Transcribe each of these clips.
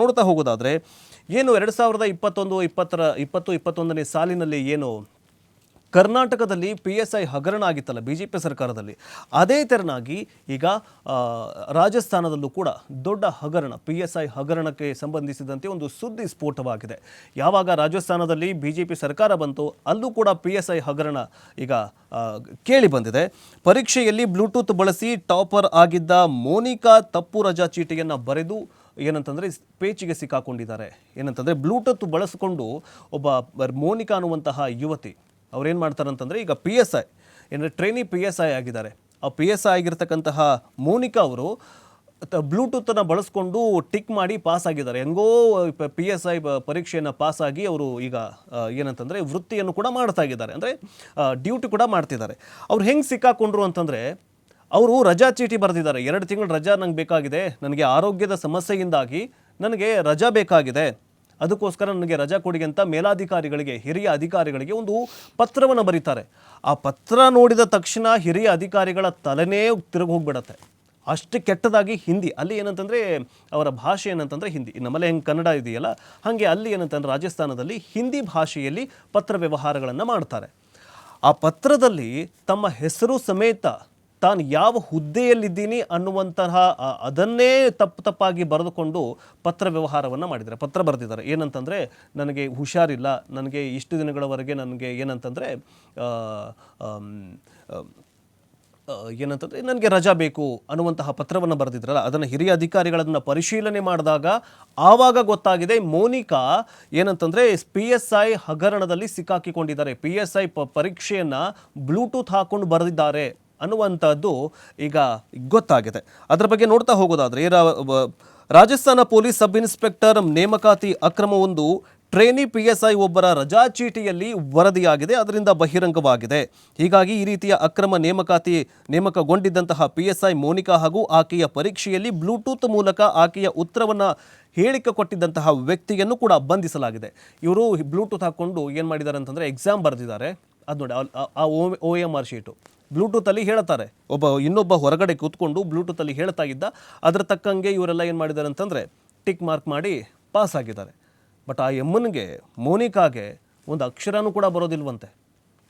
ನೋಡ್ತಾ ಹೋಗೋದಾದ್ರೆ ಏನು 2021 ಸಾಲಿನಲ್ಲಿ ಏನು ಕರ್ನಾಟಕದಲ್ಲಿ PSI ಹಗರಣ ಆಗಿತ್ತಲ್ಲ ಬಿಜೆಪಿ ಸರ್ಕಾರದಲ್ಲಿ, ಅದೇ ತೆರನಾಗಿ ಈಗ ರಾಜಸ್ಥಾನದಲ್ಲೂ ಕೂಡ ದೊಡ್ಡ ಹಗರಣ PSI ಹಗರಣಕ್ಕೆ ಸಂಬಂಧಿಸಿದಂತೆ ಒಂದು ಸುದ್ದಿ ಸ್ಫೋಟವಾಗಿದೆ. ಯಾವಾಗ ರಾಜಸ್ಥಾನದಲ್ಲಿ ಬಿಜೆಪಿ ಸರ್ಕಾರ ಬಂತು ಅಲ್ಲೂ ಕೂಡ PSI ಹಗರಣ ಈಗ ಕೇಳಿ ಬಂದಿದೆ. ಪರೀಕ್ಷೆಯಲ್ಲಿ ಬ್ಲೂಟೂತ್ ಬಳಸಿ ಟಾಪರ್ ಆಗಿದ್ದ ಮೋನಿಕಾ ತಪ್ಪು ರಜಾ ಚೀಟಿಯನ್ನು ಬರೆದು ಏನಂತಂದರೆ ಪೇಚಿಗೆ ಸಿಕ್ಕಾಕೊಂಡಿದ್ದಾರೆ. ಏನಂತಂದರೆ ಬ್ಲೂಟೂತ್ ಬಳಸಿಕೊಂಡು ಒಬ್ಬ ಮೋನಿಕಾ ಅನ್ನುವಂತಹ ಯುವತಿ ಅವ್ರೇನು ಮಾಡ್ತಾರೆ ಅಂತಂದರೆ ಈಗ PSI ಅಂದರೆ ಟ್ರೈನಿ PSI ಆಗಿದ್ದಾರೆ. ಆ PSI ಆಗಿರ್ತಕ್ಕಂತಹ ಮೋನಿಕಾ ಅವರು ಬ್ಲೂಟೂತನ್ನು ಬಳಸ್ಕೊಂಡು ಟಿಕ್ ಮಾಡಿ ಪಾಸ್ ಆಗಿದ್ದಾರೆ. ಹೆಂಗೋ PSI ಪರೀಕ್ಷೆಯನ್ನು ಪಾಸಾಗಿ ಅವರು ಈಗ ಏನಂತಂದರೆ ವೃತ್ತಿಯನ್ನು ಕೂಡ ಮಾಡ್ತಾ ಇದ್ದಾರೆ, ಅಂದರೆ ಡ್ಯೂಟಿ ಕೂಡ ಮಾಡ್ತಿದ್ದಾರೆ. ಅವ್ರು ಹೆಂಗೆ ಸಿಕ್ಕಾಕೊಂಡ್ರು ಅಂತಂದರೆ ಅವರು ರಜಾ ಚೀಟಿ ಬರೆದಿದ್ದಾರೆ. 2 ತಿಂಗಳು ರಜಾ ನಂಗೆ ಬೇಕಾಗಿದೆ, ನನಗೆ ಆರೋಗ್ಯದ ಸಮಸ್ಯೆಯಿಂದಾಗಿ ನನಗೆ ರಜಾ ಬೇಕಾಗಿದೆ, ಅದಕ್ಕೋಸ್ಕರ ನನಗೆ ರಜಾ ಕೊಡಿ ಅಂತ ಮೇಲಾಧಿಕಾರಿಗಳಿಗೆ, ಹಿರಿಯ ಅಧಿಕಾರಿಗಳಿಗೆ ಒಂದು ಪತ್ರವನ್ನು ಬರೀತಾರೆ. ಆ ಪತ್ರ ನೋಡಿದ ತಕ್ಷಣ ಹಿರಿಯ ಅಧಿಕಾರಿಗಳ ತಲೆನೇ ತಿರುಗಿ ಹೋಗ್ಬಿಡತ್ತೆ. ಅಷ್ಟು ಕೆಟ್ಟದಾಗಿ ಹಿಂದಿ, ಅಲ್ಲಿ ಏನಂತಂದರೆ ಅವರ ಭಾಷೆ ಏನಂತಂದರೆ ಹಿಂದಿ, ನಮ್ಮಲ್ಲಿ ಹೆಂಗೆ ಕನ್ನಡ ಇದೆಯಲ್ಲ ಹಾಗೆ ಅಲ್ಲಿ ಏನಂತಂದರೆ ರಾಜಸ್ಥಾನದಲ್ಲಿ ಹಿಂದಿ ಭಾಷೆಯಲ್ಲಿ ಪತ್ರ ವ್ಯವಹಾರಗಳನ್ನು ಮಾಡ್ತಾರೆ. ಆ ಪತ್ರದಲ್ಲಿ ತಮ್ಮ ಹೆಸರು ಸಮೇತ ತಾನು ಯಾವ ಹುದ್ದೆಯಲ್ಲಿದ್ದೀನಿ ಅನ್ನುವಂತಹ ಅದನ್ನೇ ತಪ್ಪಾಗಿ ಬರೆದುಕೊಂಡು ಪತ್ರ ವ್ಯವಹಾರವನ್ನು ಮಾಡಿದ್ದಾರೆ. ಪತ್ರ ಬರೆದಿದ್ದಾರೆ ಏನಂತಂದರೆ, ನನಗೆ ಹುಷಾರಿಲ್ಲ, ನನಗೆ ಇಷ್ಟು ದಿನಗಳವರೆಗೆ ನನಗೆ ಏನಂತಂದರೆ ನನಗೆ ರಜಾ ಬೇಕು ಅನ್ನುವಂತಹ ಪತ್ರವನ್ನು ಬರೆದಿದ್ರಲ್ಲ, ಅದನ್ನು ಹಿರಿಯ ಅಧಿಕಾರಿಗಳನ್ನು ಪರಿಶೀಲನೆ ಮಾಡಿದಾಗ ಆವಾಗ ಗೊತ್ತಾಗಿದೆ ಮೋನಿಕಾ ಏನಂತಂದರೆ PSI ಹಗರಣದಲ್ಲಿ ಸಿಕ್ಕಾಕಿಕೊಂಡಿದ್ದಾರೆ. PSI ಪರೀಕ್ಷೆಯನ್ನು ಬ್ಲೂಟೂತ್ ಹಾಕ್ಕೊಂಡು ಬರೆದಿದ್ದಾರೆ ಅನ್ನುವಂಥದ್ದು ಈಗ ಗೊತ್ತಾಗಿದೆ. ಅದರ ಬಗ್ಗೆ ನೋಡ್ತಾ ಹೋಗೋದಾದರೆ ರಾಜಸ್ಥಾನ ಪೊಲೀಸ್ ಸಬ್ ಇನ್ಸ್ಪೆಕ್ಟರ್ ನೇಮಕಾತಿ ಅಕ್ರಮವೊಂದು ಟ್ರೈನಿ PSI ಒಬ್ಬರ ರಜಾ ಚೀಟಿಯಲ್ಲಿ ವರದಿಯಾಗಿದೆ, ಅದರಿಂದ ಬಹಿರಂಗವಾಗಿದೆ. ಹೀಗಾಗಿ ಈ ರೀತಿಯ ಅಕ್ರಮ ನೇಮಕಗೊಂಡಿದ್ದಂತಹ PSI ಮೋನಿಕಾ ಹಾಗೂ ಆಕೆಯ ಪರೀಕ್ಷೆಯಲ್ಲಿ ಬ್ಲೂಟೂತ್ ಮೂಲಕ ಆಕೆಯ ಉತ್ತರವನ್ನು ಹೇಳಿಕೆ ಕೊಟ್ಟಿದ್ದಂತಹ ವ್ಯಕ್ತಿಯನ್ನು ಕೂಡ ಬಂಧಿಸಲಾಗಿದೆ. ಇವರು ಬ್ಲೂಟೂತ್ ಹಾಕ್ಕೊಂಡು ಏನು ಮಾಡಿದ್ದಾರೆ ಅಂತಂದರೆ ಎಕ್ಸಾಮ್ ಬರೆದಿದ್ದಾರೆ. ಅದು ನೋಡಿ ಆ OMR ಶೀಟು ಬ್ಲೂಟೂತಲ್ಲಿ ಹೇಳ್ತಾರೆ, ಇನ್ನೊಬ್ಬ ಹೊರಗಡೆ ಕೂತ್ಕೊಂಡು ಬ್ಲೂಟೂತಲ್ಲಿ ಹೇಳ್ತಾ ಇದ್ದ, ಅದರ ತಕ್ಕಂಗೆ ಇವರೆಲ್ಲ ಏನು ಮಾಡಿದ್ದಾರೆ ಅಂತಂದರೆ ಟಿಕ್ ಮಾರ್ಕ್ ಮಾಡಿ ಪಾಸ್ ಆಗಿದ್ದಾರೆ. ಬಟ್ ಆ ಎಮ್ಮನಿಗೆ, ಮೋನಿಕಾಗೆ ಒಂದು ಅಕ್ಷರನೂ ಕೂಡ ಬರೋದಿಲ್ವಂತೆ.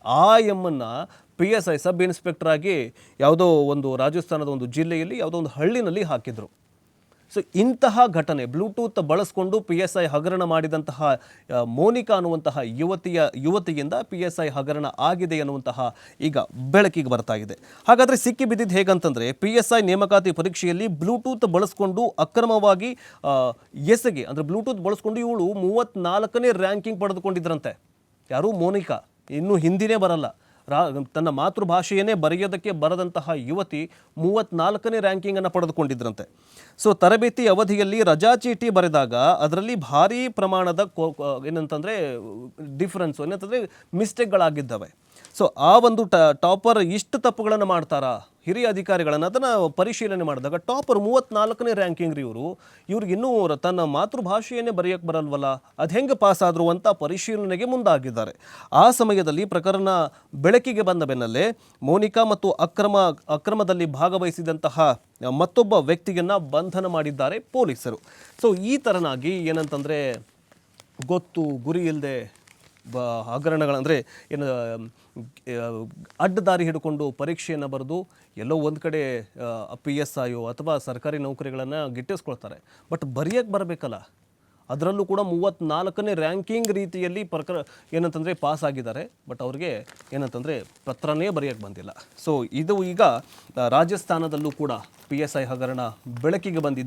ಆ ಎಮ್ಮನ್ನು PSI ಸಬ್ ಇನ್ಸ್ಪೆಕ್ಟರ್ ಆಗಿ ಯಾವುದೋ ಒಂದು ರಾಜಸ್ಥಾನದ ಒಂದು ಜಿಲ್ಲೆಯಲ್ಲಿ ಯಾವುದೋ ಒಂದು ಹಳ್ಳಿನಲ್ಲಿ ಹಾಕಿದರು. ಸೊ ಇಂತಹ ಘಟನೆ, ಬ್ಲೂಟೂತ್ ಬಳಸ್ಕೊಂಡು PSI ಹಗರಣ ಮಾಡಿದಂತಹ ಮೋನಿಕಾ ಅನ್ನುವಂತಹ ಯುವತಿಯಿಂದ PSI ಹಗರಣ ಆಗಿದೆ ಅನ್ನುವಂತಹ ಈಗ ಬೆಳಕಿಗೆ ಬರ್ತಾ ಇದೆ. ಹಾಗಾದರೆ ಸಿಕ್ಕಿ ಬಿದ್ದಿದ್ದು ಹೇಗಂತಂದರೆ, PSI ನೇಮಕಾತಿ ಪರೀಕ್ಷೆಯಲ್ಲಿ ಬ್ಲೂಟೂತ್ ಬಳಸ್ಕೊಂಡು ಅಕ್ರಮವಾಗಿ ಅಂದರೆ ಬ್ಲೂಟೂತ್ ಬಳಸ್ಕೊಂಡು ಇವಳು 34ನೇ ರ್ಯಾಂಕಿಂಗ್ ಪಡೆದುಕೊಂಡಿದ್ರಂತೆ. ಯಾರು? ಮೋನಿಕಾ. ಇನ್ನೂ ಹಿಂದಿನೇ ಬರಲ್ಲ, ತನ್ನ ಮಾತೃಭಾಷೆಯನ್ನೇ ಬರೆಯೋದಕ್ಕೆ ಬರದಂತಹ ಯುವತಿ 34ನೇ ರ್ಯಾಂಕಿಂಗನ್ನು ಪಡೆದುಕೊಂಡಿದ್ರಂತೆ. ಸೊ ತರಬೇತಿ ಅವಧಿಯಲ್ಲಿ ರಜಾ ಚೀಟಿ ಬರೆದಾಗ ಅದರಲ್ಲಿ ಭಾರೀ ಪ್ರಮಾಣದ ಏನಂತಂದರೆ ಡಿಫ್ರೆನ್ಸು ಏನಂತಂದರೆ ಮಿಸ್ಟೇಕ್ಗಳಾಗಿದ್ದಾವೆ. ಸೊ ಆ ಒಂದು ಟಾಪರ್ ಇಷ್ಟು ತಪ್ಪುಗಳನ್ನು ಮಾಡ್ತಾರಾ ಹಿರಿಯ ಅಧಿಕಾರಿಗಳನ್ನು, ಅದನ್ನು ಪರಿಶೀಲನೆ ಮಾಡಿದಾಗ ಟಾಪರ್ 34ನೇ ರ್ಯಾಂಕಿಂಗ್ ರೀ ಇವ್ರಿಗೆ ಇನ್ನೂ ತನ್ನ ಮಾತೃಭಾಷೆಯನ್ನೇ ಬರೆಯೋಕ್ಕೆ ಬರಲ್ವಲ್ಲ, ಅದು ಹೆಂಗೆ ಪಾಸ್ ಆದರು ಅಂತ ಪರಿಶೀಲನೆಗೆ ಮುಂದಾಗಿದ್ದಾರೆ. ಆ ಸಮಯದಲ್ಲಿ ಪ್ರಕರಣ ಬೆಳಕಿಗೆ ಬಂದ ಬೆನ್ನಲ್ಲೇ ಮೋನಿಕಾ ಮತ್ತು ಅಕ್ರಮದಲ್ಲಿ ಭಾಗವಹಿಸಿದಂತಹ ಮತ್ತೊಬ್ಬ ವ್ಯಕ್ತಿಯನ್ನು ಬಂಧನ ಮಾಡಿದ್ದಾರೆ ಪೊಲೀಸರು. ಸೊ ಈ ಥರನಾಗಿ ಏನಂತಂದರೆ ಗೊತ್ತು ಗುರಿ ಇಲ್ಲದೆ ಹಗರಣಗಳಂದರೆ ಏನು ಅಡ್ಡದಾರಿ ಹಿಡ್ಕೊಂಡು ಪರೀಕ್ಷೆಯನ್ನು ಬರೆದು ಎಲ್ಲೋ ಒಂದು ಕಡೆ PSI ಅಥವಾ ಸರ್ಕಾರಿ ನೌಕರಿಗಳನ್ನು ಗಿಟ್ಟಿಸ್ಕೊಳ್ತಾರೆ. ಬಟ್ ಬರೆಯೋಕ್ಕೆ ಬರಬೇಕಲ್ಲ, ಅದರಲ್ಲೂ ಕೂಡ 34ನೇ ರ್ಯಾಂಕಿಂಗ್ ರೀತಿಯಲ್ಲಿ ಏನಂತಂದರೆ ಪಾಸ್ ಆಗಿದ್ದಾರೆ. ಬಟ್ ಅವ್ರಿಗೆ ಏನಂತಂದರೆ ಪತ್ರನೇ ಬರೆಯೋಕ್ಕೆ ಬಂದಿಲ್ಲ. ಸೊ ಇದು ಈಗ ರಾಜಸ್ಥಾನದಲ್ಲೂ ಕೂಡ PSI ಹಗರಣ ಬೆಳಕಿಗೆ ಬಂದಿದ್ದು.